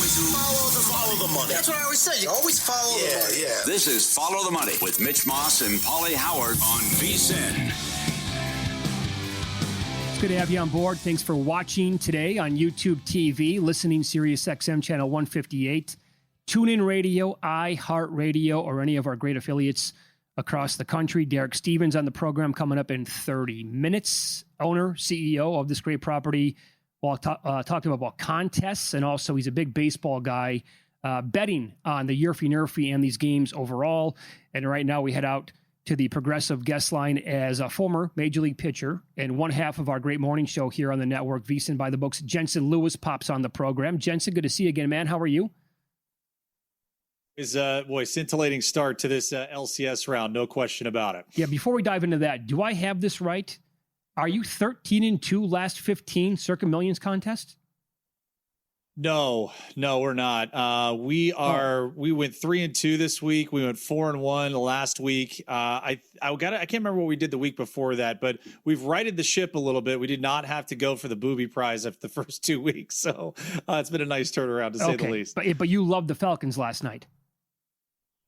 Follow the money. That's what I always say. You always follow the money. Yeah. This is Follow the Money with Mitch Moss and Pauly Howard on VSiN. It's good to have you on board. Thanks for watching today on YouTube TV, listening Sirius XM channel 158, TuneIn Radio, iHeartRadio, or any of our great affiliates across the country. Derek Stevens on the program coming up in 30 minutes. Owner, CEO of this great property. We'll talk to him about contests, and also he's a big baseball guy, betting on the Yerfy-Nerfy and these games overall. And right now we head out to the Progressive guest line as a former Major League pitcher and one half of our great morning show here on the network, VSiN by the Books. Jensen Lewis pops on the program. Jensen, good to see you again, man. How are you? Is scintillating start to this LCS round, no question about it. Yeah, before we dive into that, do I have this right? Are you 13-2 last 15 Circa Millions contest? No, we're not. We went 3-2 this week. We went 4-1 last week. I can't remember what we did the week before that, but we've righted the ship a little bit. We did not have to go for the booby prize after the first 2 weeks, so it's been a nice turnaround to say the least. But you loved the Falcons last night.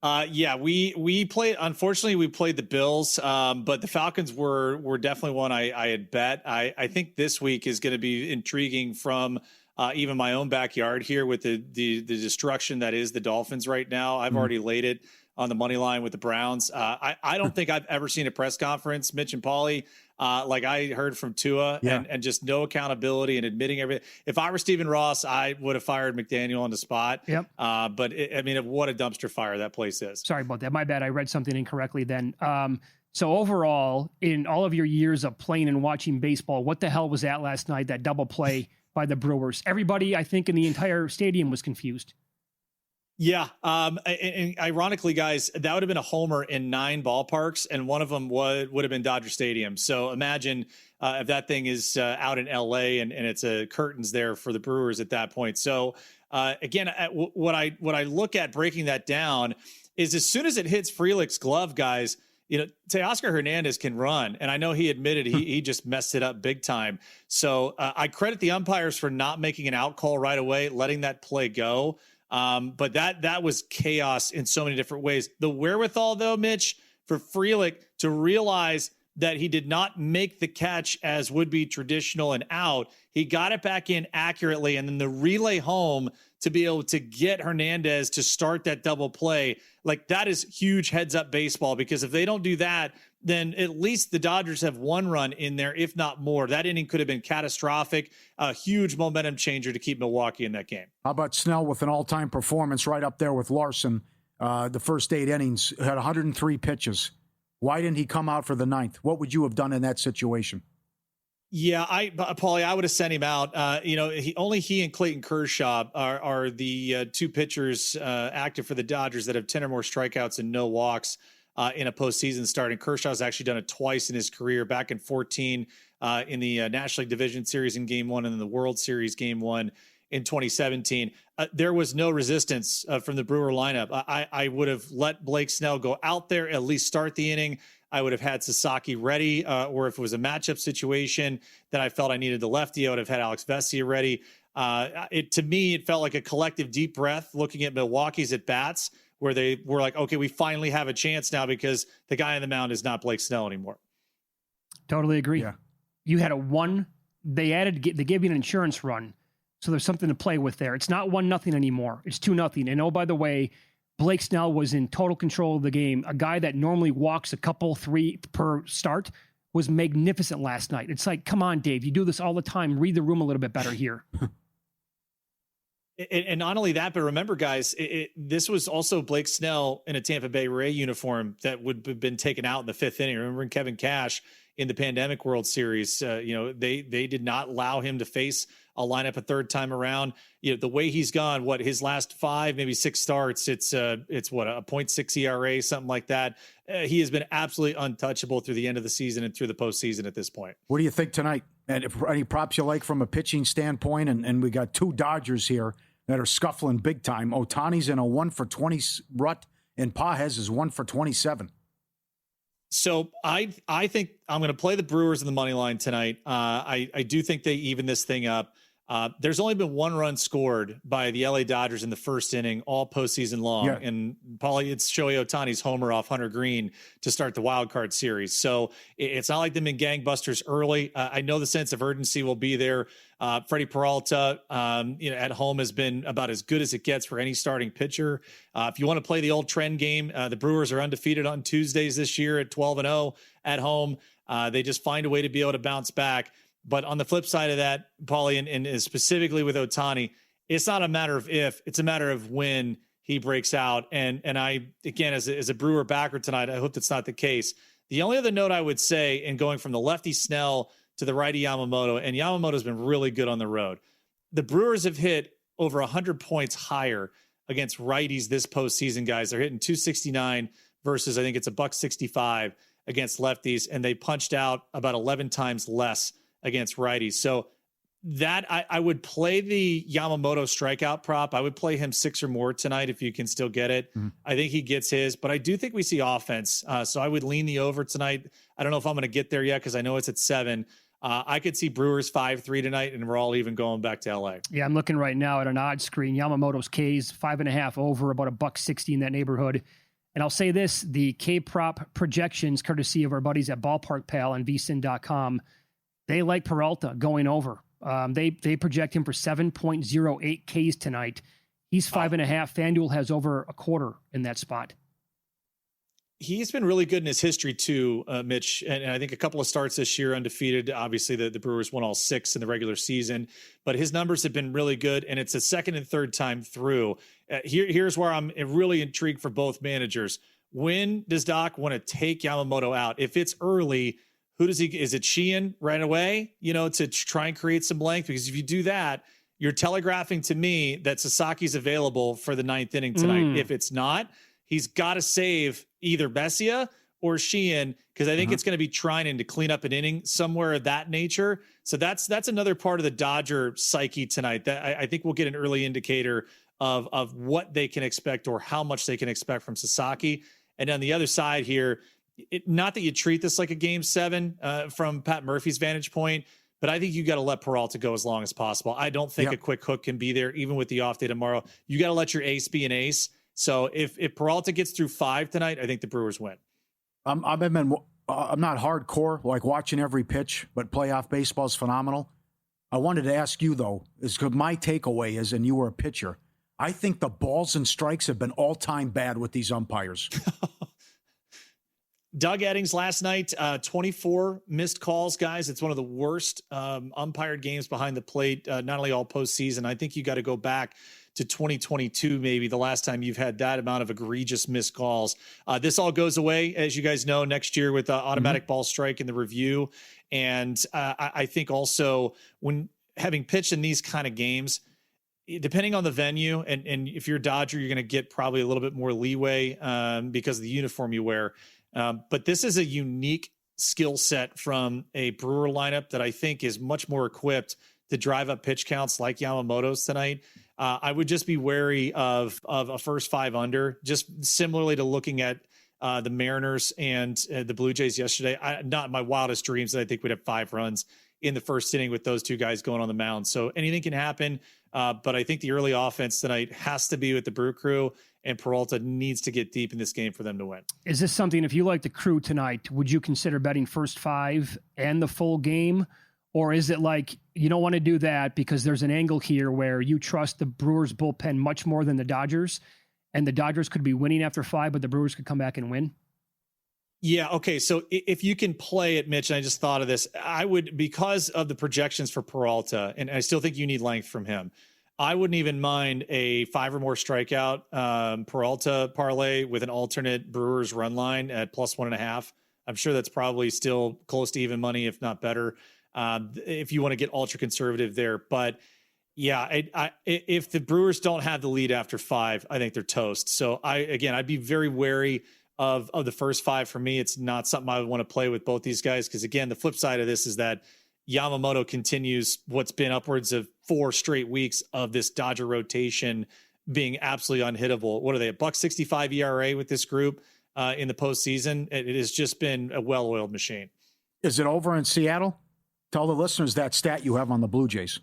We played. Unfortunately, we played the Bills, but the Falcons were definitely one I had bet. I think this week is going to be intriguing from even my own backyard here with the destruction that is the Dolphins right now. I've already laid it on the money line with the Browns. I don't think I've ever seen a press conference, Mitch and Pauly, like I heard from Tua, and just no accountability and admitting everything. If I were Stephen Ross, I would have fired McDaniel on the spot. Yep. But what a dumpster fire that place is. Sorry about that. My bad. I read something incorrectly then. So overall, in all of your years of playing and watching baseball, what the hell was that last night, that double play by the Brewers? Everybody, I think, in the entire stadium was confused. Yeah. And ironically, guys, that would have been a homer in 9 ballparks, and one of them would have been Dodger Stadium. So imagine if that thing is out in LA and it's curtains there for the Brewers at that point. So again, what I look at breaking that down is as soon as it hits Frelick's glove, guys, Teoscar Hernandez can run. And I know he admitted he just messed it up big time. So I credit the umpires for not making an out call right away, letting that play go. But that was chaos in so many different ways. The wherewithal, though, Mitch, for Frelick to realize that he did not make the catch as would be traditional and out. He got it back in accurately, and then the relay home to be able to get Hernandez to start that double play. Like, that is huge heads-up baseball, because if they don't do that, then at least the Dodgers have one run in there, if not more. That inning could have been catastrophic, a huge momentum changer to keep Milwaukee in that game. How about Snell with an all-time performance right up there with Larson? The first 8 innings, had 103 pitches. Why didn't he come out for the 9th? What would you have done in that situation? Yeah, Pauly, I would have sent him out. He and Clayton Kershaw are the 2 pitchers active for the Dodgers that have 10 or more strikeouts and no walks in a postseason start. And Kershaw's actually done it twice in his career, back in 2014 in the National League Division Series in Game 1 and then the World Series Game 1 in 2017. There was no resistance from the Brewer lineup. I would have let Blake Snell go out there, at least start the inning. I would have had Sasaki ready, or if it was a matchup situation that I felt I needed the lefty, I would have had Alex Vesia ready. To me, it felt like a collective deep breath looking at Milwaukee's at-bats, where they were like, okay, we finally have a chance now because the guy on the mound is not Blake Snell anymore. Totally agree. Yeah. You had they gave you an insurance run. So there's something to play with there. It's not 1-0 anymore. It's 2-0. And oh, by the way, Blake Snell was in total control of the game. A guy that normally walks a couple, 3 per start, was magnificent last night. It's like, come on, Dave, you do this all the time. Read the room a little bit better here. And not only that, but remember, guys, this was also Blake Snell in a Tampa Bay Ray uniform that would have been taken out in the 5th inning. Remember Kevin Cash in the Pandemic World Series? They did not allow him to face a lineup a third time around. The way he's gone, his last 5, maybe 6 starts, it's a 0.6 ERA, something like that. He has been absolutely untouchable through the end of the season and through the postseason at this point. What do you think tonight? And if any props you like from a pitching standpoint? And we got 2 Dodgers here that are scuffling big time. Ohtani's in a 1-for-20 rut, and Pages is 1-for-27. So I think I'm going to play the Brewers in the money line tonight. I do think they even this thing up. There's only been 1 run scored by the LA Dodgers in the first inning all postseason long. Yeah. And Pauly, it's Shohei Ohtani's homer off Hunter Green to start the wild card series. So it's not like they've been gangbusters early. I know the sense of urgency will be there. Freddie Peralta, at home has been about as good as it gets for any starting pitcher. If you want to play the old trend game, the Brewers are undefeated on Tuesdays this year at 12-0 at home. They just find a way to be able to bounce back. But on the flip side of that, Pauly, and specifically with Ohtani, it's not a matter of if, it's a matter of when he breaks out. And I, again, as a Brewer backer tonight, I hope that's not the case. The only other note I would say, in going from the lefty Snell to the righty Yamamoto, and Yamamoto's been really good on the road. The Brewers have hit over 100 points higher against righties this postseason, guys. They're hitting 269 versus, I think it's $165 against lefties, and they punched out about 11 times less against righties. So that I would play the Yamamoto strikeout prop. I would play him 6 or more tonight if you can still get it. Mm-hmm. I think he gets his, but I do think we see offense. So I would lean the over tonight. I don't know if I'm going to get there yet because I know it's at 7. I could see Brewers 5-3 tonight, and we're all even going back to LA. Yeah, I'm looking right now at an odds screen. Yamamoto's K's 5.5 over, about $1.60 in that neighborhood. And I'll say this, the K-prop projections, courtesy of our buddies at Ballpark Pal and VSiN.com, they like Peralta going over. They project him for 7.08 Ks tonight. He's 5.5. FanDuel has over a quarter in that spot. He's been really good in his history too, Mitch. And I think a couple of starts this year undefeated. Obviously, the Brewers won all 6 in the regular season, but his numbers have been really good. And it's a second and third time through. Here's where I'm really intrigued for both managers. When does Doc want to take Yamamoto out? If it's early, who does he? Is it Sheehan right away? To try and create some length, because if you do that, you're telegraphing to me that Sasaki's available for the 9th inning tonight. If it's not, he's got to save either Bessia or Sheehan, because I think it's going to be trying to clean up an inning somewhere of that nature. So that's another part of the Dodger psyche tonight. That I think we'll get an early indicator of what they can expect or how much they can expect from Sasaki. And on the other side here, not that you treat this like a game 7 from Pat Murphy's vantage point, but I think you got to let Peralta go as long as possible. I don't think a quick hook can be there, even with the off day tomorrow. You got to let your ace be an ace. So if Peralta gets through 5 tonight, I think the Brewers win. I'm not hardcore, like watching every pitch, but playoff baseball is phenomenal. I wanted to ask you, though, because my takeaway is, and you were a pitcher, I think the balls and strikes have been all-time bad with these umpires. Doug Eddings last night, 24 missed calls, guys. It's one of the worst umpired games behind the plate, not only all postseason. I think you got to go back to 2022, maybe the last time you've had that amount of egregious missed calls. This all goes away, as you guys know, next year with automatic ball strike in the review. And I think also when having pitched in these kind of games, depending on the venue, and if you're a Dodger, you're going to get probably a little bit more leeway because of the uniform you wear. But this is a unique skill set from a Brewer lineup that I think is much more equipped to drive up pitch counts like Yamamoto's tonight. I would just be wary of a first 5 under, just similarly to looking at the Mariners and the Blue Jays yesterday. Not my wildest dreams that I think we'd have 5 runs in the first inning with those two guys going on the mound. So anything can happen. But I think the early offense tonight has to be with the Brew Crew, and Peralta needs to get deep in this game for them to win. Is this something, if you like the Crew tonight, would you consider betting first 5 and the full game? Or is it like you don't want to do that because there's an angle here where you trust the Brewers bullpen much more than the Dodgers, and the Dodgers could be winning after 5, but the Brewers could come back and win? Yeah. Okay. So if you can play it, Mitch, and I just thought of this, I would, because of the projections for Peralta, and I still think you need length from him, I wouldn't even mind a 5 or more strikeout Peralta parlay with an alternate Brewers run line at +1.5. I'm sure that's probably still close to even money, if not better, if you want to get ultra conservative there. But yeah, if the Brewers don't have the lead after 5, I think they're toast. So I'd be very wary of the first 5. For me, it's not something I would want to play with both these guys, because again, the flip side of this is that Yamamoto continues what's been upwards of 4 straight weeks of this Dodger rotation being absolutely unhittable. What are they, a $1.65 ERA with this group in the postseason? It has just been a well-oiled machine. Is it over in Seattle? Tell the listeners that stat you have on the Blue Jays.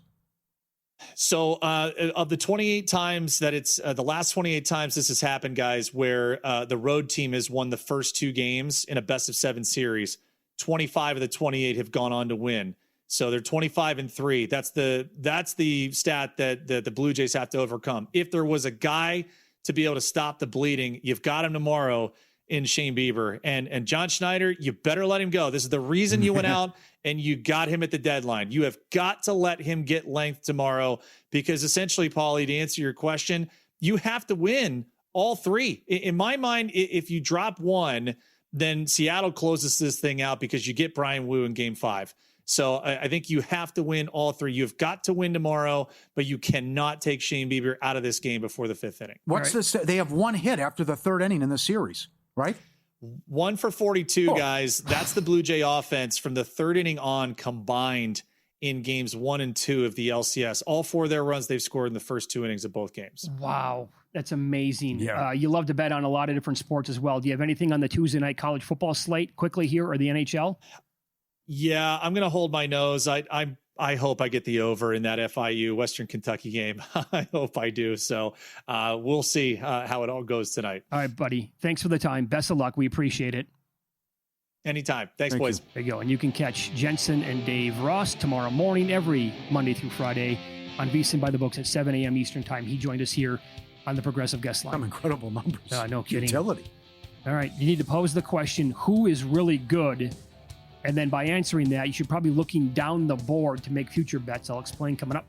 So of the 28 times that it's the last 28 times this has happened, guys, where the road team has won the first 2 games in a best of 7 series, 25 of the 28 have gone on to win. So they're 25-3. That's the stat that the Blue Jays have to overcome. If there was a guy to be able to stop the bleeding, you've got him tomorrow in Shane Bieber. And John Schneider, you better let him go. This is the reason you went out and you got him at the deadline. You have got to let him get length tomorrow, because essentially, Pauly, to answer your question, you have to win all 3. In my mind, if you drop one, then Seattle closes this thing out because you get Brian Wu in game 5. So I think you have to win all 3. You've got to win tomorrow, but you cannot take Shane Bieber out of this game before the 5th inning. What's this? They have 1 hit after the 3rd inning in the series, right? 1 for 42, guys. That's the Blue Jay offense from the 3rd inning on combined in games 1 and 2 of the LCS. All 4 of their runs they've scored in the first 2 innings of both games. Wow. That's amazing. Yeah. You love to bet on a lot of different sports as well. Do you have anything on the Tuesday night college football slate quickly here, or the NHL? Yeah, I'm going to hold my nose. I hope I get the over in that FIU Western Kentucky game. I hope I do. So we'll see how it all goes tonight. All right, buddy. Thanks for the time. Best of luck. We appreciate it. Anytime. Thanks, boys. There you go. And you can catch Jensen and Dave Ross tomorrow morning, every Monday through Friday on VSiN by the Books at 7 a.m. Eastern Time. He joined us here on the Progressive Guest Line. Some incredible numbers. No kidding. Utility. All right. You need to pose the question, who is really good? And then by answering that, you should probably be looking down the board to make future bets. I'll explain coming up.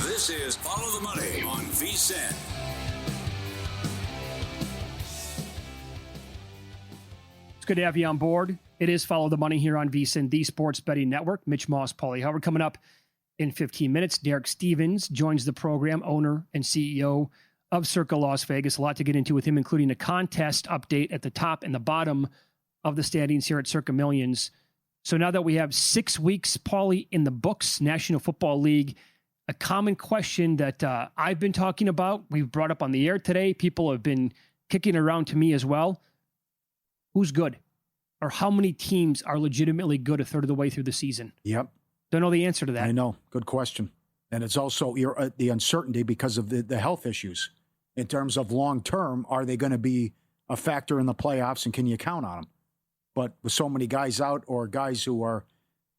This is Follow the Money on VSiN. It's good to have you on board. It is Follow the Money here on VSiN, the Sports Betting Network. Mitch Moss, Pauly Howard coming up in 15 minutes. Derek Stevens joins the program, owner and CEO of Circa Las Vegas. A lot to get into with him, including a contest update at the top and the bottom of the standings here at Circa Millions. So now that we have 6 weeks, Pauly, in the books, National Football League, a common question that I've been talking about, we've brought up on the air today, people have been kicking around to me as well. Who's good? Or how many teams are legitimately good a third of the way through the season? Yep. Don't know the answer to that. I know. Good question. And it's also the uncertainty because of the health issues. In terms of long term, are they going to be a factor in the playoffs, and can you count on them? But with so many guys out, or guys who are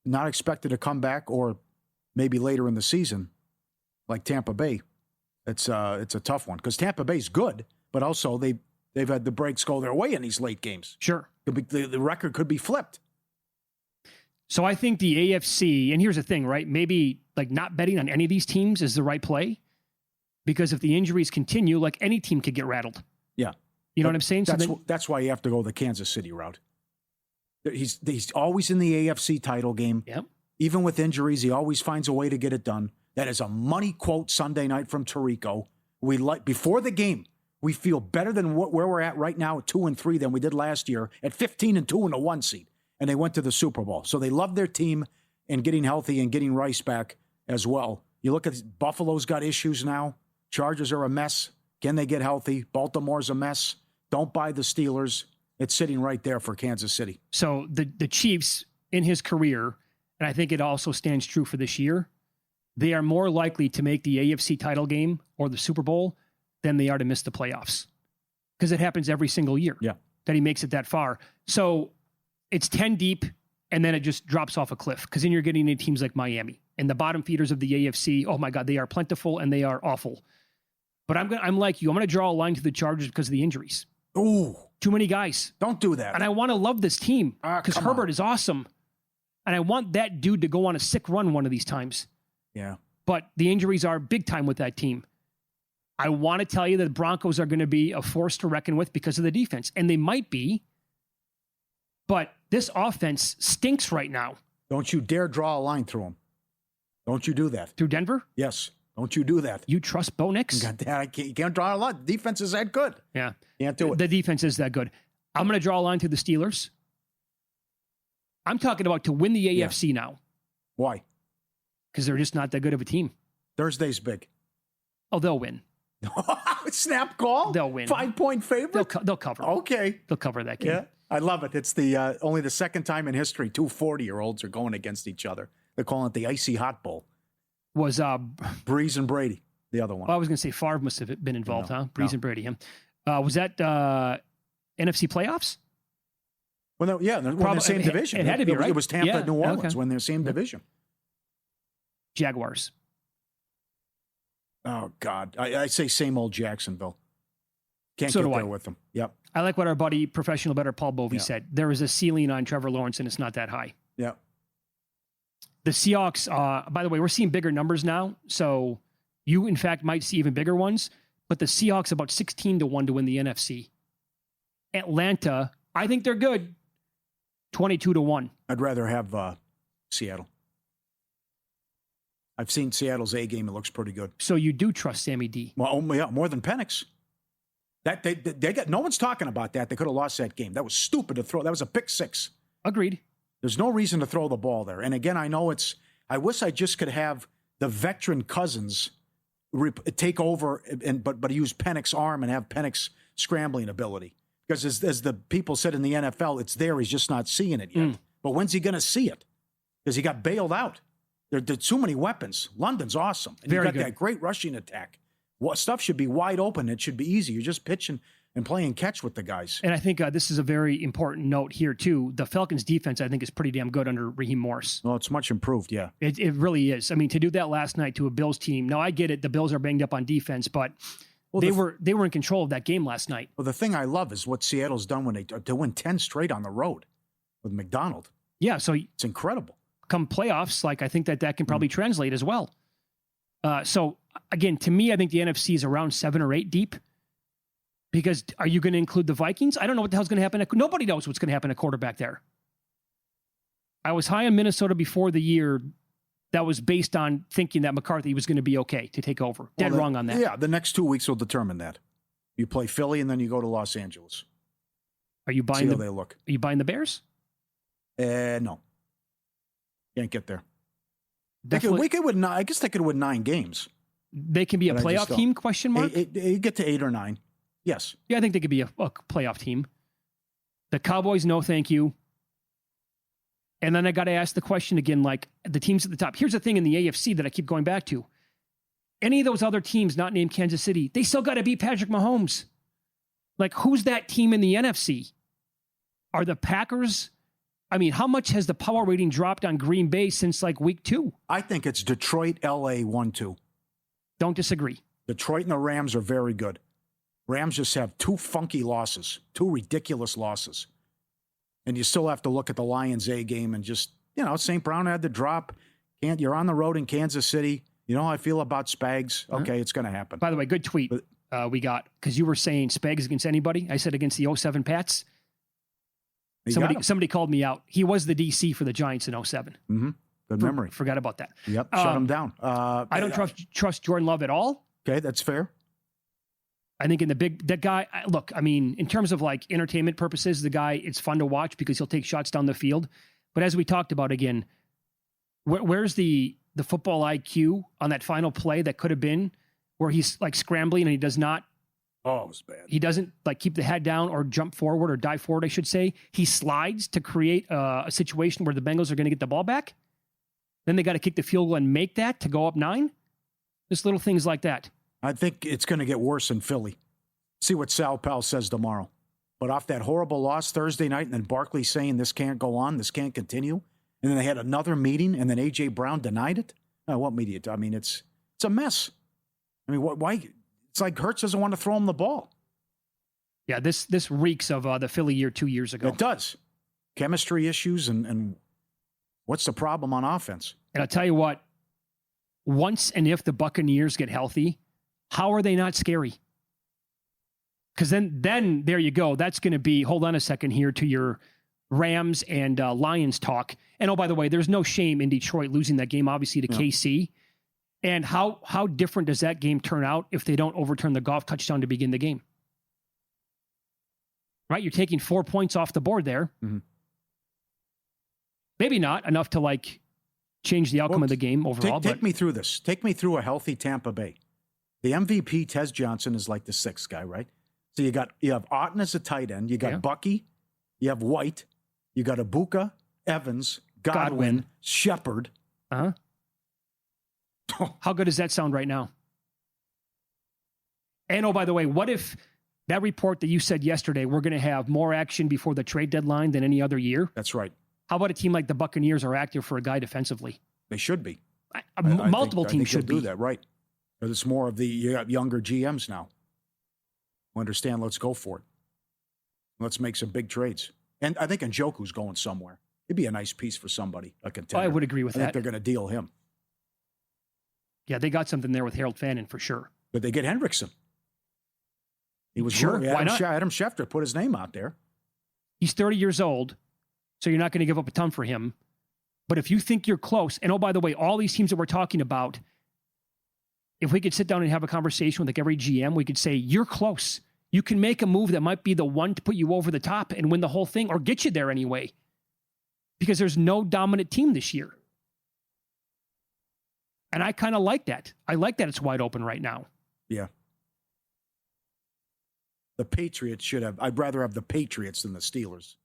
not expected to come back, or maybe later in the season, like Tampa Bay, it's a tough one, because Tampa Bay's good, but also they've had the breaks go their way in these late games. Sure. The record could be flipped. So I think the AFC, and here's the thing, right? Maybe like not betting on any of these teams is the right play, because if the injuries continue, like any team could get rattled. Yeah. You know what I'm saying? That's why you have to go the Kansas City route. He's always in the AFC title game. Yep. Even with injuries, he always finds a way to get it done. That is a money quote Sunday night from Tirico. Before the game, we feel better than where we're at right now at 2-3 than we did last year at 15-2 in the 1 seed. And they went to the Super Bowl. So they love their team and getting healthy and getting Rice back as well. You look at Buffalo's got issues now. Chargers are a mess. Can they get healthy? Baltimore's a mess. Don't buy the Steelers. It's sitting right there for Kansas City. So the Chiefs in his career, and I think it also stands true for this year, they are more likely to make the AFC title game or the Super Bowl than they are to miss the playoffs, because it happens every single year that he makes it that far. So it's 10 deep, and then it just drops off a cliff, because then you're getting into teams like Miami and the bottom feeders of the AFC. Oh my God, they are plentiful and they are awful. But I'm like you. I'm going to draw a line to the Chargers because of the injuries. Ooh, too many guys. Don't do that. And I want to love this team because Herbert is awesome, and I want that dude to go on a sick run one of these times. Yeah. But the injuries are big time with that team. I want to tell you that the Broncos are going to be a force to reckon with because of the defense. And they might be. But this offense stinks right now. Don't you dare draw a line through them. Don't you do that. Through Denver? Yes. Don't you do that. You trust Bo Nix? You can't draw a line. The defense is that good. Yeah. Can't do it. The defense is that good. I'm going to draw a line through the Steelers. I'm talking about to win the AFC now. Why? Because they're just not that good of a team. Thursday's big. Oh, they'll win. Snap call? They'll win. 5-point favorite? They'll cover. Okay. They'll cover that game. Yeah, I love it. It's the only the second time in history 2 40-year-olds are going against each other. They're calling it the Icy Hot Bowl. Was Breeze and Brady, the other one. Well, I was going to say Favre must have been involved, No, huh? Breeze and Brady. Was that NFC playoffs? Well, no, they're in the same division. It had to be, right? It was Tampa and New Orleans okay. when they're the same division. Jaguars. Oh, God. I say same old Jacksonville. Can't So get do there I. with them. Yep. I like what our buddy, professional bettor Paul Bovey said. There is a ceiling on Trevor Lawrence, and it's not that high. Yep. The Seahawks, by the way, we're seeing bigger numbers now. So you, in fact, might see even bigger ones. But the Seahawks about 16-1 to win the NFC. Atlanta, I think they're good. 22-1. I'd rather have Seattle. I've seen Seattle's A game. It looks pretty good. So you do trust Sammy D? Well, more than Penix. That they got. No one's talking about that. They could have lost that game. That was stupid to throw. That was a pick six. Agreed. There's no reason to throw the ball there. And again, I know I wish I just could have the veteran Cousins take over, but use Penix's arm and have Penix scrambling ability. Because as the people said in the NFL, it's there. He's just not seeing it yet. But when's he going to see it? Because he got bailed out. There's too many weapons. London's awesome. And Very you got good. that great rushing attack. Stuff should be wide open. It should be easy. You're just pitching and playing catch with the guys. And I think this is a very important note here, too. The Falcons' defense, I think, is pretty damn good under Raheem Morris. Well, it's much improved, yeah. It really is. I mean, to do that last night to a Bills team. Now, I get it. The Bills are banged up on defense, but they were in control of that game last night. Well, the thing I love is what Seattle's done when they win 10 straight on the road with McDonald. Yeah, so it's incredible. Come playoffs, I think that can probably translate as well. So, again, to me, I think the NFC is around 7 or 8 deep. Because are you going to include the Vikings? I don't know what the hell's going to happen. Nobody knows what's going to happen at quarterback there. I was high on Minnesota before the year. That was based on thinking that McCarthy was going to be okay to take over. Dead wrong on that. Yeah, the next 2 weeks will determine that. You play Philly and then you go to Los Angeles. Are you buying See how they look. Are you buying the Bears? No. Can't get there. Definitely. I guess they could win 9 games. They can be a playoff team, question mark? You get to 8 or 9. Yes. Yeah, I think they could be a playoff team. The Cowboys, no thank you. And then I got to ask the question again, the teams at the top. Here's the thing in the AFC that I keep going back to. Any of those other teams not named Kansas City, they still got to beat Patrick Mahomes. Who's that team in the NFC? Are the Packers? I mean, how much has the power rating dropped on Green Bay since week 2? I think it's Detroit, LA 1-2. Don't disagree. Detroit and the Rams are very good. Rams just have 2 funky losses, 2 ridiculous losses. And you still have to look at the Lions A game and just, St. Brown had the drop. You're on the road in Kansas City. You know how I feel about Spags. Okay, It's going to happen. By the way, good tweet we got, because you were saying Spags against anybody. I said against the 07 Pats. Somebody called me out. He was the DC for the Giants in 07. Mm-hmm. Good memory. Forgot about that. Yep, shut him down. I don't trust Jordan Love at all. Okay, that's fair. I think that guy, look, I mean, in terms of entertainment purposes, the guy, it's fun to watch because he'll take shots down the field. But as we talked about again, where's the football IQ on that final play that could have been where he's scrambling and he does not. Oh, it was bad. He doesn't keep the head down or jump forward or dive forward, I should say. He slides to create a situation where the Bengals are going to get the ball back. Then they got to kick the field goal and make that to go up 9. Just little things like that. I think it's going to get worse in Philly. See what Sal Pal says tomorrow. But off that horrible loss Thursday night, and then Barkley saying this can't go on, this can't continue, and then they had another meeting, and then A.J. Brown denied it. What media? I mean, it's a mess. I mean, why? It's like Hurts doesn't want to throw him the ball. Yeah, this reeks of the Philly year 2 years ago. It does. Chemistry issues, and what's the problem on offense? And I'll tell you what, once and if the Buccaneers get healthy, how are they not scary? Because then there you go. That's going to be, hold on a second here to your Rams and Lions talk. And oh, by the way, there's no shame in Detroit losing that game, obviously, to KC. And how different does that game turn out if they don't overturn the golf touchdown to begin the game? Right? You're taking 4 points off the board there. Mm-hmm. Maybe not enough to change the outcome of the game overall. Take me through this. Take me through a healthy Tampa Bay. The MVP, Tez Johnson, is like the sixth guy, right? So you have Otten as a tight end. You got Bucky. You have White. You got Ibuka, Evans, Godwin. Shepard. Uh-huh. How good does that sound right now? And, oh, by the way, what if that report that you said yesterday, we're going to have more action before the trade deadline than any other year? That's right. How about a team like the Buccaneers are active for a guy defensively? They should be. Multiple teams should do that, right? But it's more of the younger GMs now. Understand, let's go for it. Let's make some big trades. And I think Njoku's going somewhere. He'd be a nice piece for somebody, a contender. I would agree with that. I think they're going to deal him. Yeah, they got something there with Harold Fannin for sure. But they get Hendrickson. He was sure. Why not? Adam Schefter put his name out there. He's 30 years old, so you're not going to give up a ton for him. But if you think you're close, and oh, by the way, all these teams that we're talking about, if we could sit down and have a conversation with like every GM, we could say, you're close. You can make a move that might be the one to put you over the top and win the whole thing or get you there anyway. Because there's no dominant team this year. And I kind of like that. I like that it's wide open right now. Yeah. The Patriots should have. I'd rather have the Patriots than the Steelers.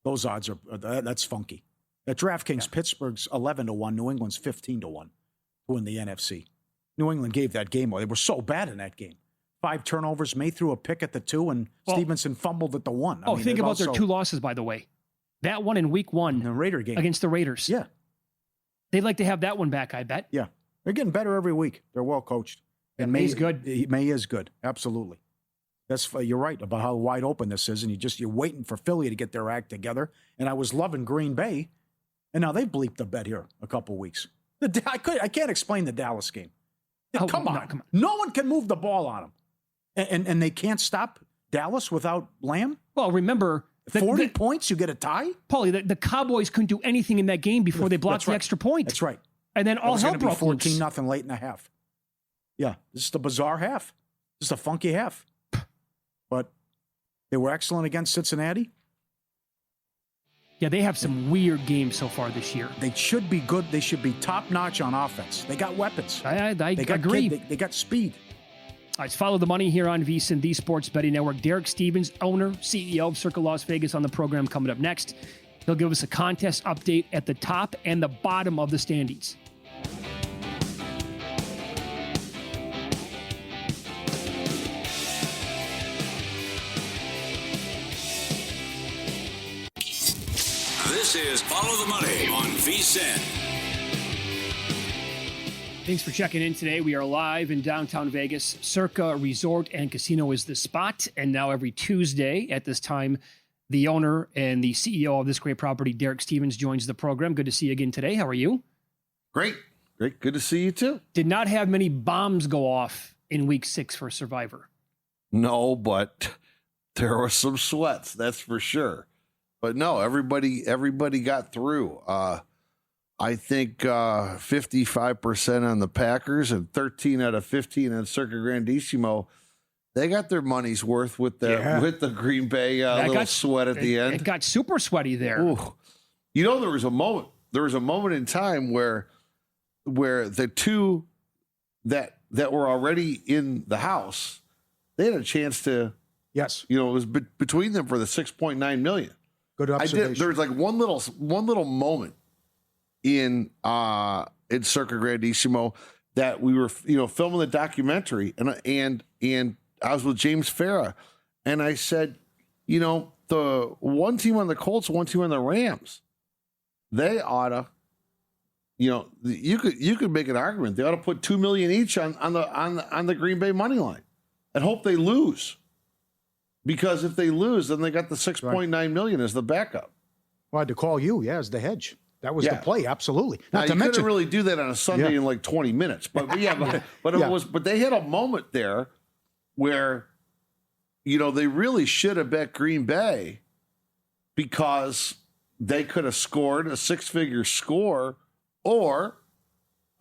Those odds are that's funky. At DraftKings, Pittsburgh's 11-1, New England's 15-1 to win the NFC. New England gave that game away. They were so bad in that game. 5 turnovers, May threw a pick at the 2, and Stevenson fumbled at the 1. Think about their 2 losses, by the way. That one in week 1 the Raider game against the Raiders. Yeah. They'd like to have that one back, I bet. Yeah. They're getting better every week. They're well coached. And May's good. May is good. Absolutely. You're right about how wide open this is, and you're waiting for Philly to get their act together. And I was loving Green Bay, and now they bleeped the bet here a couple weeks. I can't explain the Dallas game. Come on. No one can move the ball on them. And they can't stop Dallas without Lamb? Well, remember... 40 points, you get a tie? Pauly, the Cowboys couldn't do anything in that game before they blocked the extra point. That's right. And then all hell broke loose. 14-0 late in the half. Yeah, this is a bizarre half. This is a funky half. But they were excellent against Cincinnati. Yeah, they have some weird games so far this year. They should be good. They should be top-notch on offense. They got weapons. I agree. They got speed. All right, follow the money here on VSiN, the Sports Betting Network. Derek Stevens, owner, CEO of Circa Las Vegas, on the program coming up next. He'll give us a contest update at the top and the bottom of the standings. This is Follow the Money on VSiN. Thanks for checking in today. We are live in downtown Vegas. Circa Resort and Casino is the spot. And now every Tuesday at this time, the owner and the CEO of this great property, Derek Stevens, joins the program. Good to see you again today. How are you? Great. Good to see you too. Did not have many bombs go off in week 6 for Survivor. No, but there were some sweats, that's for sure. But no, everybody got through. I think 55% on the Packers and 13 out of 15 on Circa Grandissimo. They got their money's worth with the Green Bay little sweat at the end. It got super sweaty there. Ooh. You know, there was a moment in time where the two that were already in the house, they had a chance to. Yes. You know, it was between them for the $6.9 million. Good observation. There was like one little moment in Circa Grandissimo that we were filming the documentary and I was with James Farah and I said, the one team on the Colts, one team on the Rams, they oughta, you could make an argument they ought to put $2 million each on the Green Bay money line and hope they lose, because if they lose, then they got the $6.9 million as the backup. Well, I had to call you, as the hedge. That was the play, absolutely. Now, you couldn't really do that on a Sunday in like 20 minutes, but but they had a moment there where, they really should have bet Green Bay because they could have scored a 6-figure score, or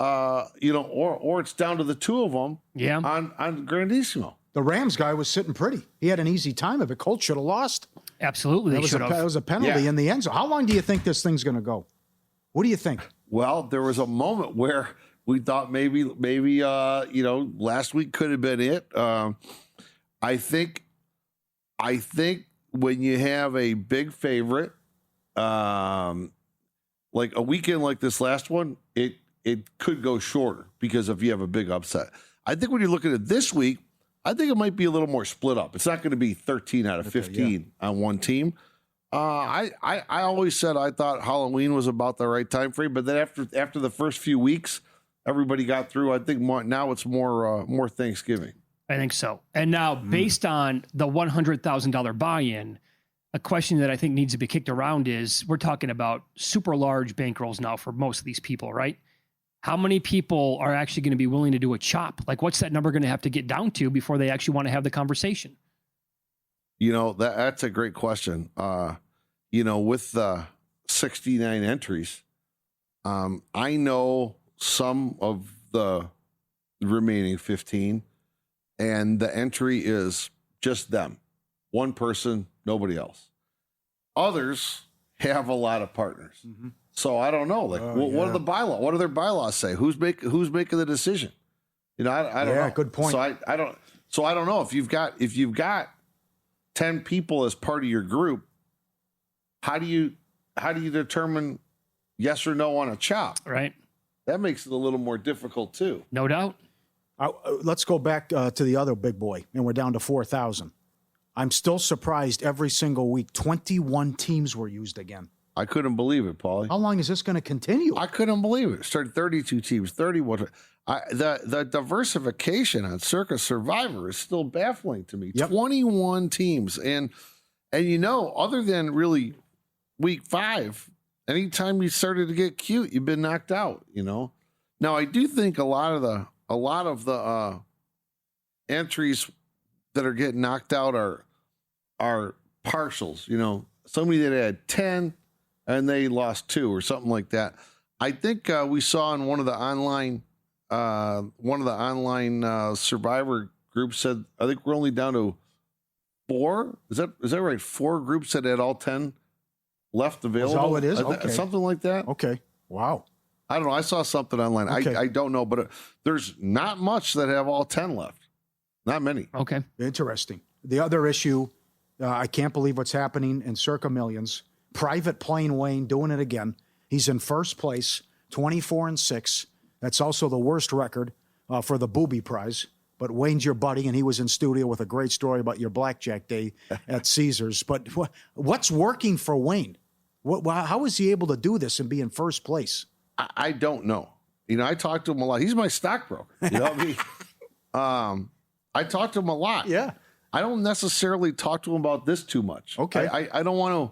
it's down to the two of them on Grandissimo. The Rams guy was sitting pretty. He had an easy time of it. Colts should have lost. Absolutely, they should have. That was a penalty in the end zone. How long do you think this thing's going to go? What do you think? Well, there was a moment where we thought maybe last week could have been it. I think when you have a big favorite, like a weekend like this last one, it could go shorter because if you have a big upset. I think when you're looking at this week, I think it might be a little more split up. It's not going to be 13 out of 15 on one team. I always said I thought Halloween was about the right time frame, but then after the first few weeks, everybody got through. I think now it's more Thanksgiving. I think so. And now, based on the $100,000 buy-in, a question that I think needs to be kicked around is we're talking about super large bankrolls now for most of these people, right? How many people are actually going to be willing to do a chop? Like, what's that number going to have to get down to before they actually want to have the conversation? That's a great question. With the 69 entries, I know some of the remaining 15, and the entry is just them. One person, nobody else. Others have a lot of partners. Mm-hmm. So I don't know. Like, what are the bylaws? What do their bylaws say? Who's making the decision? I don't know. Good point. So I don't know if you've got 10 people as part of your group. How do you determine yes or no on a chop? Right. That makes it a little more difficult too. No doubt. Let's go back to the other big boy, and we're down to 4,000. I'm still surprised every single week 21 teams were used again. I couldn't believe it, Pauly. How long is this going to continue? I couldn't believe it. It started 32 teams, 31. The diversification on Circa Survivor is still baffling to me. Yep. 21 teams. And other than really week 5, anytime you started to get cute, you've been knocked out, Now, I do think a lot of the entries that are getting knocked out are partials, somebody that had 10 and they lost 2 or something like that. I think we saw in one of the online Survivor groups said, I think we're only down to 4. Is that right? 4 groups that had all 10 left available. That's all it is? Okay. Something like that. Okay. Wow. I don't know. I saw something online. Okay. I don't know, but there's not much that have all 10 left. Not many. Okay. Interesting. The other issue, I can't believe what's happening in Circa Millions. Private Plane Wayne doing it again. He's in first place, 24-6. That's also the worst record for the Booby Prize. But Wayne's your buddy, and he was in studio with a great story about your blackjack day at Caesars. But what's working for Wayne? How is he able to do this and be in first place? I don't know. I talked to him a lot. He's my stockbroker. I talked to him a lot. Yeah. I don't necessarily talk to him about this too much. Okay. I don't want to.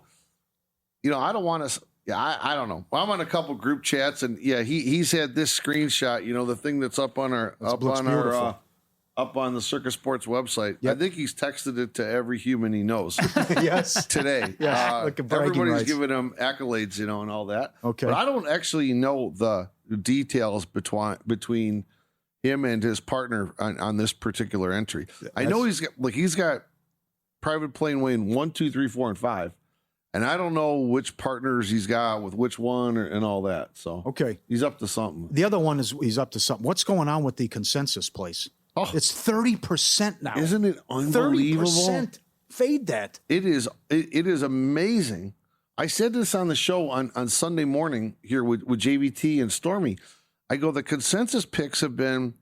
I don't want to. Yeah, I don't know. I'm on a couple group chats, and he's had this screenshot. The thing that's up on up on the Circa Sports website. Yep. I think he's texted it to every human he knows. Yes. Today. Everybody's giving him accolades, and all that. Okay. But I don't actually know the details between him and his partner on this particular entry. I know he's got Private Plane Wayne 1, 2, 3, 4, and 5. And I don't know which partners he's got with which one and all that. So okay, he's up to something. The other one is he's up to something. What's going on with the consensus place? Oh, it's 30% now. Isn't it unbelievable? 30%. Fade that. It is amazing. I said this on the show on Sunday morning here with JVT and Stormy. I go, the consensus picks have been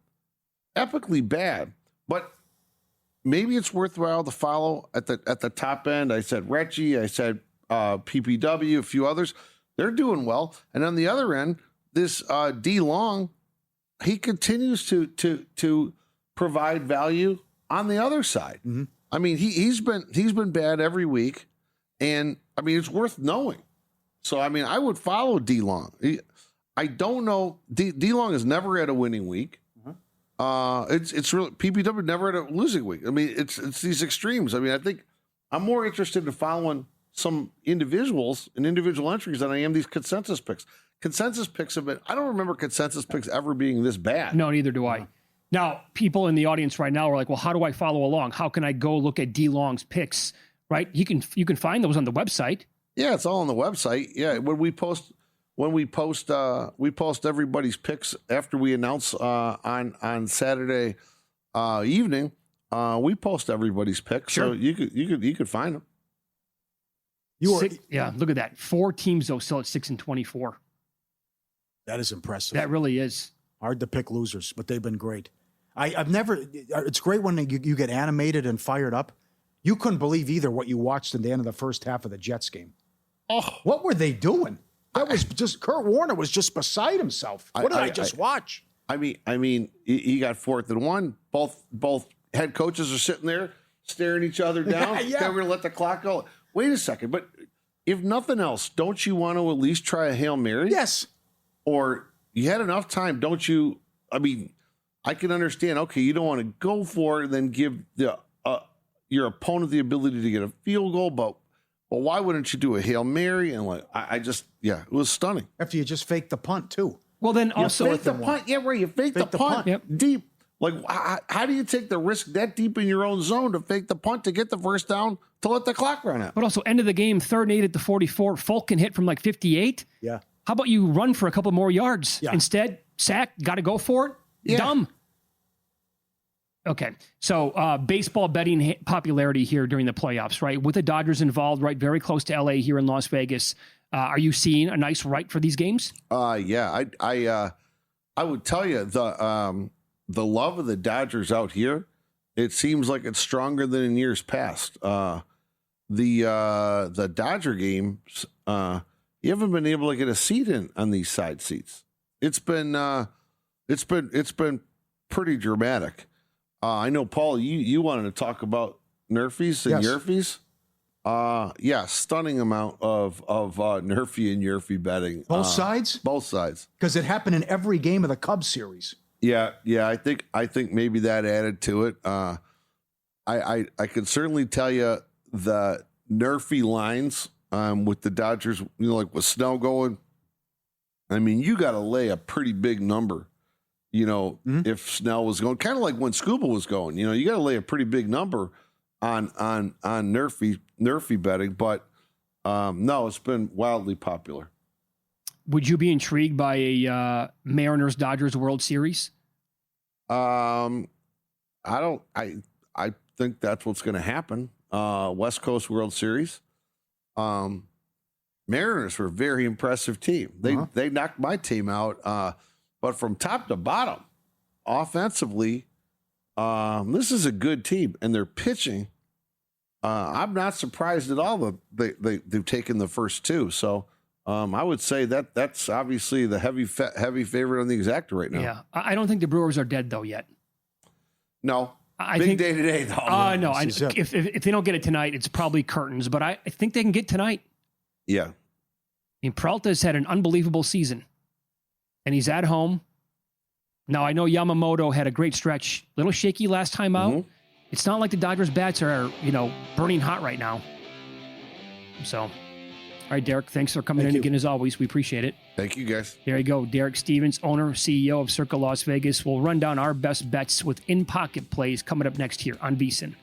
epically bad, but maybe it's worthwhile to follow at the top end. I said Reggie, I said PPW, a few others. They're doing well. And on the other end, this D Long, he continues to provide value on the other side. Mm-hmm. I mean, he's been bad every week, and I mean it's worth knowing. So I mean, I would follow D Long. I don't know. D Long has never had a winning week. It's really PPW never had a losing week. I mean, it's these extremes. I mean, I think I'm more interested in following some individuals and individual entries than I am these consensus picks. Consensus picks have been. I don't remember consensus picks ever being this bad. No, neither do I. Now, people in the audience right now are like, well, how do I follow along? How can I go look at D Long's picks? Right? You can find those on the website. Yeah, it's all on the website. Yeah, when we post when we post everybody's picks after we announce on Saturday evening. We post everybody's picks, Sure. so you could find them. Look at that. 4 teams though still at 6-24. That is impressive. That really is hard to pick losers, but they've been great. I've never. It's great when you get animated and fired up. You couldn't believe either what you watched in the end of the first half of the Jets game. Oh, what were they doing? That was just Kurt Warner was just beside himself. What did I just watch? I mean, he got 4th and 1. Both head coaches are sitting there staring each other down. Yeah. They're going to let the clock go. Wait a second, but if nothing else, don't you want to at least try a Hail Mary? Yes. Or you had enough time, don't you? I mean, I can understand. Okay, you don't want to go for it, then give your opponent the ability to get a field goal, but why wouldn't you do a Hail Mary? And it was stunning. After you just faked the punt too. well. Then also Fake the punt, yeah, where you fake the punt Yep. deep. Like, how do you take the risk that deep in your own zone to fake the punt to get the first down to let the clock run out? But also end of the game, 3rd and 8 at the 44. Folk can hit from like 58. Yeah. How about you run for a couple more yards? Yeah. Instead, sack, got to go for it? Yeah. Dumb. Okay. So baseball betting popularity here during the playoffs, right? With the Dodgers involved, right? Very close to LA here in Las Vegas. Are you seeing a nice right for these games? Yeah. I would tell you the love of the Dodgers out here, it seems like it's stronger than in years past. The Dodger games, you haven't been able to get a seat in on these side seats. It's been pretty dramatic. I know, Paul, you wanted to talk about Nerfies and Yerfies. Stunning amount of Nerfy and Yerfy betting. Both sides? Both sides. Because it happened in every game of the Cubs series. Yeah. I think maybe that added to it. I could certainly tell you the Nerfy lines with the Dodgers, like with Snell going. I mean, you got to lay a pretty big number, if Snell was going, kind of like when Scuba was going. You got to lay a pretty big number on Nerfy betting, but no, it's been wildly popular. Would you be intrigued by a Mariners Dodgers World Series? I think that's what's going to happen. West Coast World Series. Mariners were a very impressive team. They knocked my team out, but from top to bottom, offensively, this is a good team, and they're pitching. I'm not surprised at all that they've taken the first 2. So I would say that's obviously the heavy favorite on the exacta right now. Yeah, I don't think the Brewers are dead though yet. No, I big think, day today though. No, if they don't get it tonight, it's probably curtains. But I think they can get tonight. Yeah. I mean, Peralta's had an unbelievable season, and he's at home. Now, I know Yamamoto had a great stretch, a little shaky last time out. Mm-hmm. It's not like the Dodgers bats are, burning hot right now. So, all right, Derek, thanks for coming in again as always. We appreciate it. Thank you, guys. There you go. Derek Stevens, owner, CEO of Circa Las Vegas. We'll run down our best bets with in-pocket plays coming up next here on VSiN.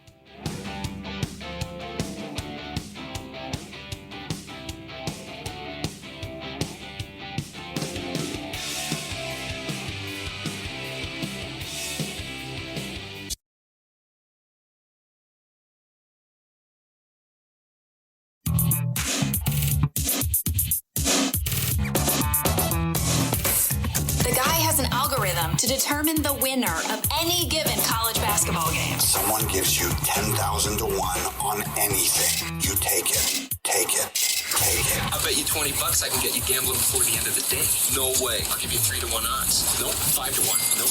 To determine the winner of any given college basketball game. Someone gives you 10,000 to 1 on anything. You take it. Take it. Take it. I bet you $20 I can get you gambling before the end of the day. No way. I'll give you 3 to 1 odds. Nope. 5 to 1. Nope.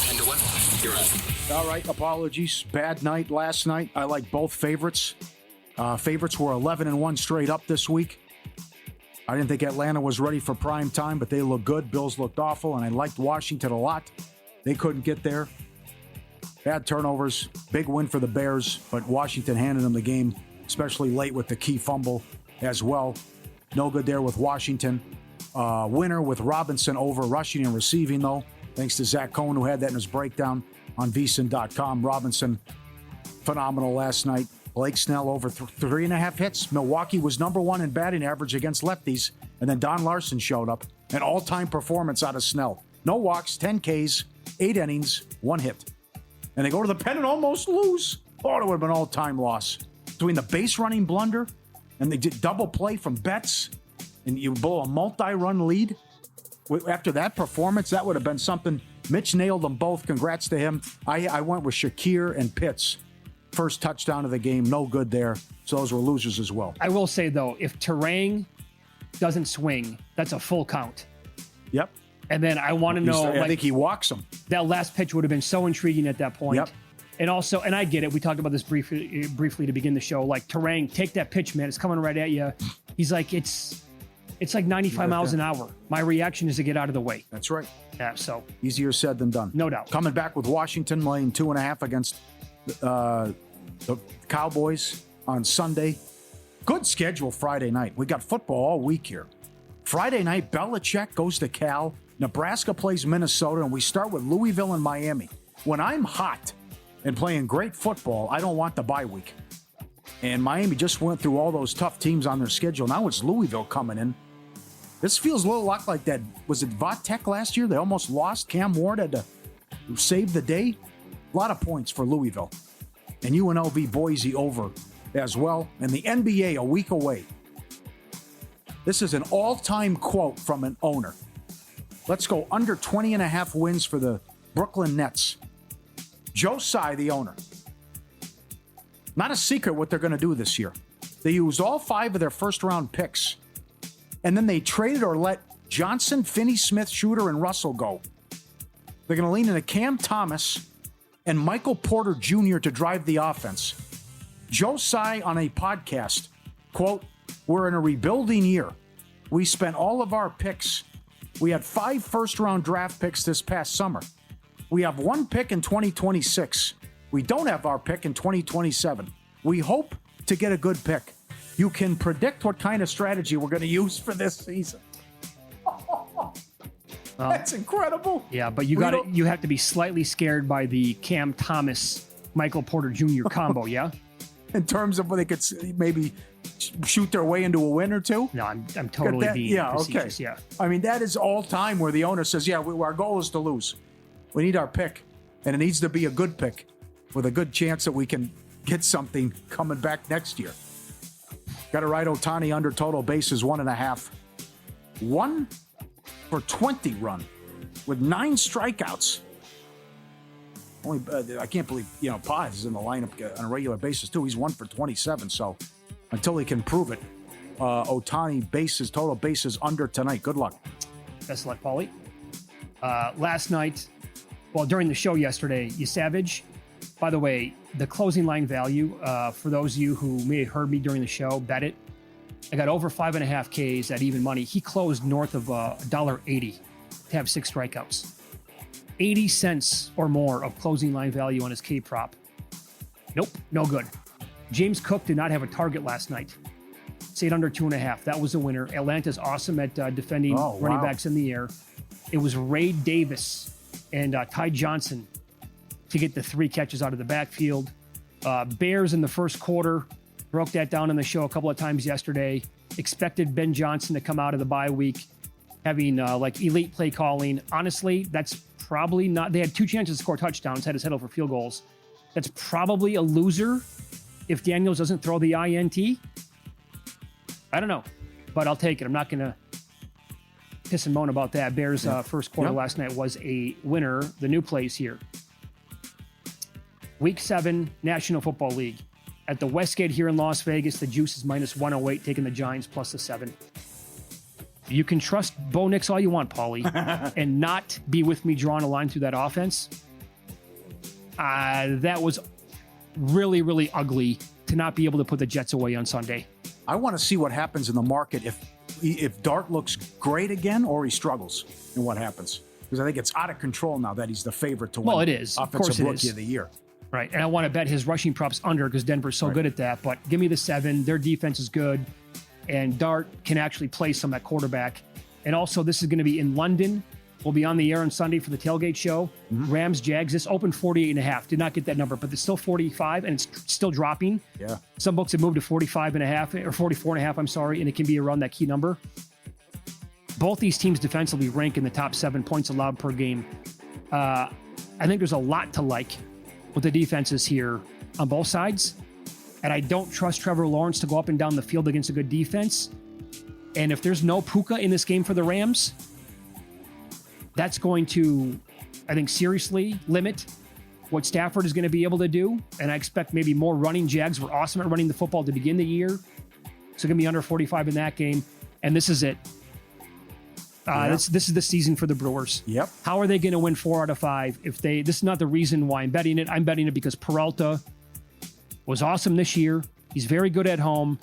10 to 1. You're out. All right. Apologies. Bad night last night. I like both favorites. Favorites were 11-1 straight up this week. I didn't think Atlanta was ready for prime time, but they looked good. Bills looked awful, and I liked Washington a lot. They couldn't get there. Bad turnovers. Big win for the Bears, but Washington handed them the game, especially late with the key fumble as well. No good there with Washington. Winner with Robinson over rushing and receiving, though, thanks to Zach Cohen, who had that in his breakdown on VSiN.com. Robinson, phenomenal last night. Blake Snell over 3.5 hits. Milwaukee was number 1 in batting average against lefties. And then Don Larson showed up. An all-time performance out of Snell. No walks, 10 Ks, 8 innings, 1 hit. And they go to the pen and almost lose. Oh, it would have been an all-time loss. Between the base running blunder and they did double play from Betts and you blow a multi-run lead. After that performance, that would have been something. Mitch nailed them both. Congrats to him. I went with Shakir and Pitts. First touchdown of the game. No good there. So those were losers as well. I will say, though, if Terang doesn't swing, that's a full count. Yep. And then I want to know. I think he walks him. That last pitch would have been so intriguing at that point. Yep. And also, and I get it. We talked about this briefly to begin the show. Like, Terang, take that pitch, man. It's coming right at you. He's like, it's like 95 miles an hour. My reaction is to get out of the way. That's right. Yeah, so. Easier said than done. No doubt. Coming back with Washington, laying 2.5 against the Cowboys on Sunday. Good schedule Friday night. We got football all week here. Friday night, Belichick goes to Cal. Nebraska plays Minnesota, and we start with Louisville and Miami. When I'm hot and playing great football, I don't want the bye week. And Miami just went through all those tough teams on their schedule. Now it's Louisville coming in. This feels a lot like that. Was it Vatech last year? They almost lost. Cam Ward had to save the day. A lot of points for Louisville. And UNLV Boise over as well. And the NBA a week away. This is an all-time quote from an owner. Let's go under 20.5 wins for the Brooklyn Nets. Joe Tsai, the owner. Not a secret what they're going to do this year. They used all 5 of their first-round picks. And then they traded or let Johnson, Finney-Smith, Shooter, and Russell go. They're going to lean into Cam Thomas and Michael Porter Jr. to drive the offense. Joe Tsai on a podcast, quote, "We're in a rebuilding year. We spent all of our picks. We had 5 first-round draft picks this past summer. We have 1 pick in 2026. We don't have our pick in 2027. We hope to get a good pick. You can predict what kind of strategy we're going to use for this season." That's incredible. Yeah, but you have to be slightly scared by the Cam Thomas, Michael Porter Jr. combo, yeah? In terms of where they could maybe shoot their way into a win or two? No, I'm totally being facetious, okay. Yeah. I mean, that is all time where the owner says, yeah, our goal is to lose. We need our pick, and it needs to be a good pick with a good chance that we can get something coming back next year. Got to ride Ohtani under total bases 1.5. 1 for 20 run with 9 strikeouts. Only I can't believe, Paz is in the lineup on a regular basis too. He's 1 for 27. So until he can prove it, Ohtani total bases under tonight. Good luck. Best of luck, Pauly. Last night, during the show yesterday, you savage. By the way, the closing line value, for those of you who may have heard me during the show, bet it. I got over 5.5 Ks at even money. He closed north of $1.80 to have 6 strikeouts. 80 cents or more of closing line value on his K prop. Nope, no good. James Cook did not have a target last night. Stayed under 2.5. That was a winner. Atlanta's awesome at defending running backs in the air. It was Ray Davis and Ty Johnson to get the 3 catches out of the backfield. Bears in the first quarter, broke that down on the show a couple of times yesterday. Expected Ben Johnson to come out of the bye week having elite play calling. Honestly, that's probably not. They had 2 chances to score touchdowns, had to settle for field goals. That's probably a loser if Daniels doesn't throw the INT. I don't know, but I'll take it. I'm not going to piss and moan about that. Bears first quarter last night was a winner. The new plays here. Week 7, National Football League. At the Westgate here in Las Vegas, the juice is -108, taking the Giants plus the 7. You can trust Bo Nix all you want, Pauly, and not be with me drawing a line through that offense. That was really, really ugly to not be able to put the Jets away on Sunday. I want to see what happens in the market if Dart looks great again or he struggles and what happens. Because I think it's out of control now that he's the favorite to win. Well, it is. Offensive Rookie of the Year. Right, and I want to bet his rushing props under because Denver's so good at that. But give me the 7. Their defense is good, and Dart can actually play some at quarterback. And also, this is going to be in London. will be on the air on Sunday for the tailgate show. Rams, Jags. This opened 48.5. Did not get that number, but it's still 45, and it's still dropping. Yeah. Some books have moved to 45.5 or 44.5. I'm sorry, and it can be around that key number. Both these teams defensively rank in the top 7 points allowed per game. I think there's a lot to like with the defenses here on both sides. And I don't trust Trevor Lawrence to go up and down the field against a good defense. And if there's no Puka in this game for the Rams, that's going to, I think, seriously limit what Stafford is going to be able to do. And I expect maybe more running. Jags were awesome at running the football to begin the year. So it's going to be under 45 in that game. And this is it. This is the season for the Brewers. Yep. How are they going to win 4 out of 5? This is not the reason why I'm betting it. I'm betting it because Peralta was awesome this year. He's very good at home.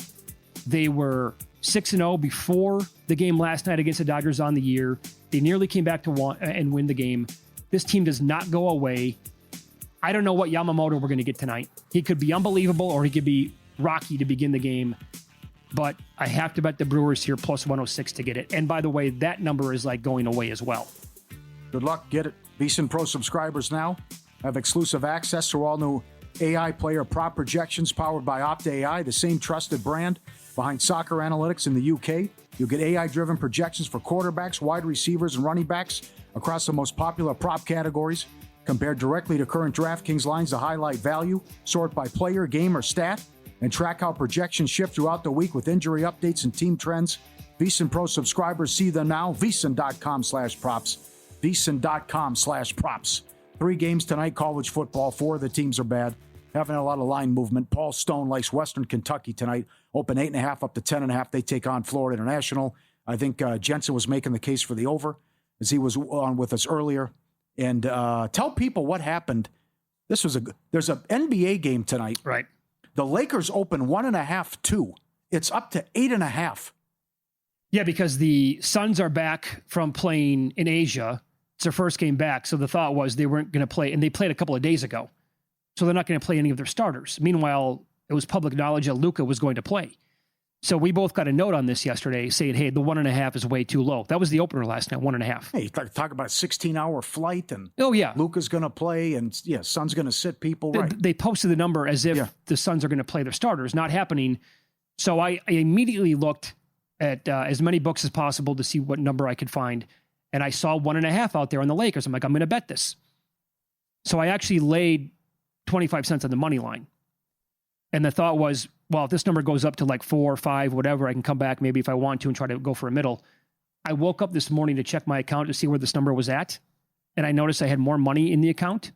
They were 6-0 before the game last night against the Dodgers on the year. They nearly came back to win the game. This team does not go away. I don't know what Yamamoto we're going to get tonight. He could be unbelievable or he could be rocky to begin the game. But I have to bet the Brewers here plus 106 to get it. And by the way, that number is like going away as well. Good luck. Get it. VSiN Pro subscribers now have exclusive access to all new AI player prop projections powered by Opta AI, the same trusted brand behind soccer analytics in the UK. You'll get AI-driven projections for quarterbacks, wide receivers, and running backs across the most popular prop categories, compared directly to current DraftKings lines to highlight value, sort by player, game, or stat, and track how projections shift throughout the week with injury updates and team trends. VSiN Pro subscribers see them now. VSiN.com/props. VSiN.com/props. 3 games tonight, college football. 4 of the teams are bad. Having a lot of line movement. Paul Stone likes Western Kentucky tonight. Open 8.5 up to 10.5. They take on Florida International. I think Jensen was making the case for the over as he was on with us earlier. And tell people what happened. There's an NBA game tonight. Right. The Lakers open 1.5, 2. It's up to 8.5. Yeah, because the Suns are back from playing in Asia. It's their first game back. So the thought was they weren't going to play, and they played a couple of days ago. So they're not going to play any of their starters. Meanwhile, it was public knowledge that Luka was going to play. So we both got a note on this yesterday saying, hey, the 1.5 is way too low. That was the opener last night, 1.5. Hey, you talk about a 16-hour flight, and Luka's going to play, and Suns going to sit people. They posted the number as if the Suns are going to play their starters, not happening. So I immediately looked at as many books as possible to see what number I could find. And I saw 1.5 out there on the Lakers. I'm like, I'm going to bet this. So I actually laid 25 cents on the money line. And the thought was, well, if this number goes up to like 4 or 5, whatever, I can come back maybe if I want to and try to go for a middle. I woke up this morning to check my account to see where this number was at. And I noticed I had more money in the account.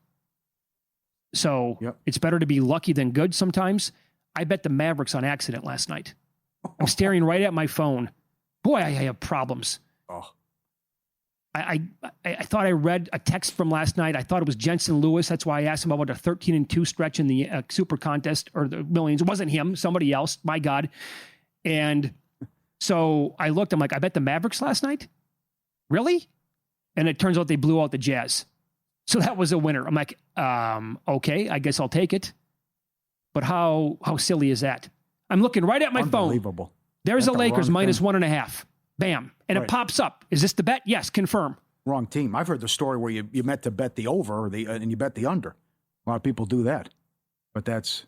So It's better to be lucky than good sometimes. I bet the Mavericks on accident last night. I'm staring right at my phone. Boy, I have problems. Oh. I thought I read a text from last night. I thought it was Jensen Lewis. That's why I asked him about a 13-2 stretch in the Super Contest or the Millions. It wasn't him, somebody else. My God. And so I looked. I'm like, I bet the Mavericks last night? Really? And it turns out they blew out the Jazz. So that was a winner. I'm like, okay, I guess I'll take it. But how silly is that? I'm looking right at my phone. Unbelievable. There's the Lakers minus 1.5. Bam. And it pops up. Is this the bet? Yes, confirm. Wrong team. I've heard the story where you meant to bet the over and you bet the under. A lot of people do that. But that's,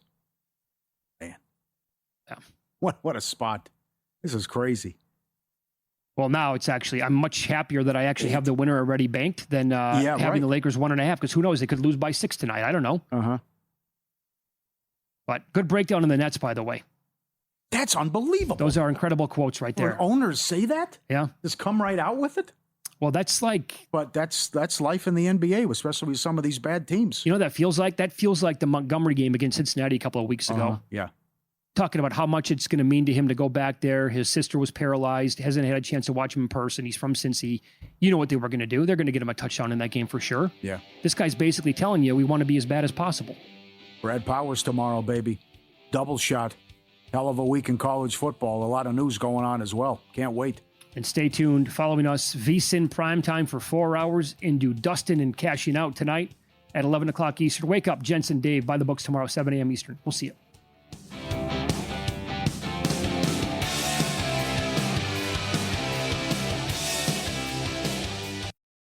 man. Yeah. What a spot. This is crazy. Well, now it's actually, I'm much happier that I actually have the winner already banked than having the Lakers 1.5, because who knows? They could lose by 6 tonight. I don't know. Uh-huh. But good breakdown on the Nets, by the way. That's unbelievable. Those are incredible quotes right there. When owners say that? Yeah. Just come right out with it? Well, that's like... But that's life in the NBA, especially with some of these bad teams. You know what that feels like? That feels like the Montgomery game against Cincinnati a couple of weeks ago. Yeah. Talking about how much it's going to mean to him to go back there. His sister was paralyzed, hasn't had a chance to watch him in person. He's from Cincy. You know what they were going to do. They're going to get him a touchdown in that game for sure. Yeah. This guy's basically telling you we want to be as bad as possible. Brad Powers tomorrow, baby. Double shot. Hell of a week in college football. A lot of news going on as well. Can't wait. And stay tuned. Following us, VSiN primetime for 4 hours into Dustin and Cashing Out tonight at 11 o'clock Eastern. Wake up, Jensen, Dave, by the books tomorrow, 7 a.m. Eastern. We'll see you.